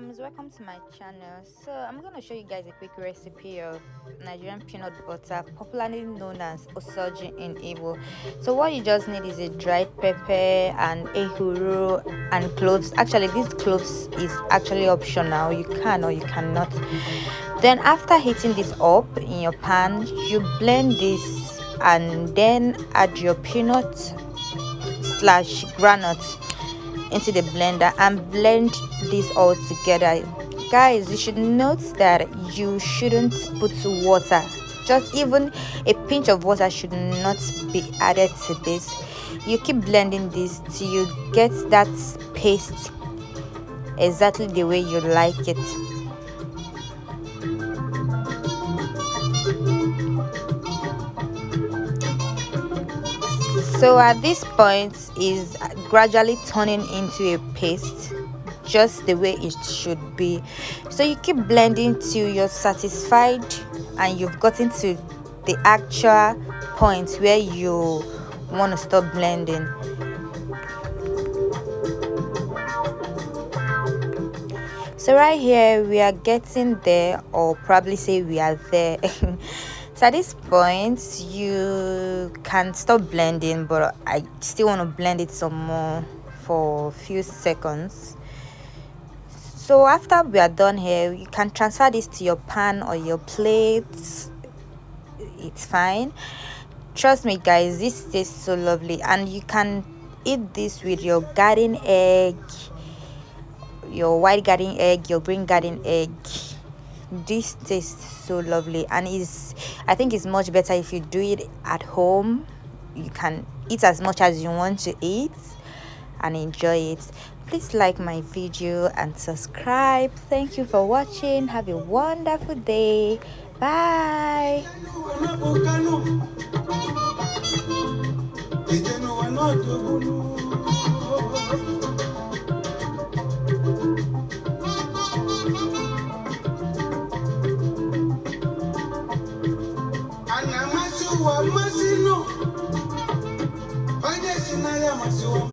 welcome to my channel. So I'm going to show you guys a quick recipe of Nigerian peanut butter, popularly known as OSE-OJI in Igbo. So what you just need is a dried pepper and ehuru and cloves. Actually, this cloves is actually optional. You can or you cannot. Then after heating this up in your pan, you blend this and then add your peanut slash granite into the blender and blend this all together. Guys, you should note that you shouldn't put water. Just even a pinch of water should not be added to this. You keep blending this till you get that paste exactly the way you like it. So at this point is gradually turning into a paste, just the way it should be. So you keep blending till you're satisfied and you've gotten to the actual point where you want to stop blending. So right here we are getting there, or probably say we are there. So at this point you can stop blending, but I still want to blend it some more for a few seconds. So after we are done here, you can transfer this to your pan or your plate. It's fine. Trust me guys, this tastes so lovely, and you can eat this with your garden egg, your white garden egg, your green garden egg. This tastes so lovely, and I think it's much better if you do it at home. You can eat as much as you want to eat and enjoy it. Please like my video and subscribe. Thank you for watching. Have a wonderful day. Bye.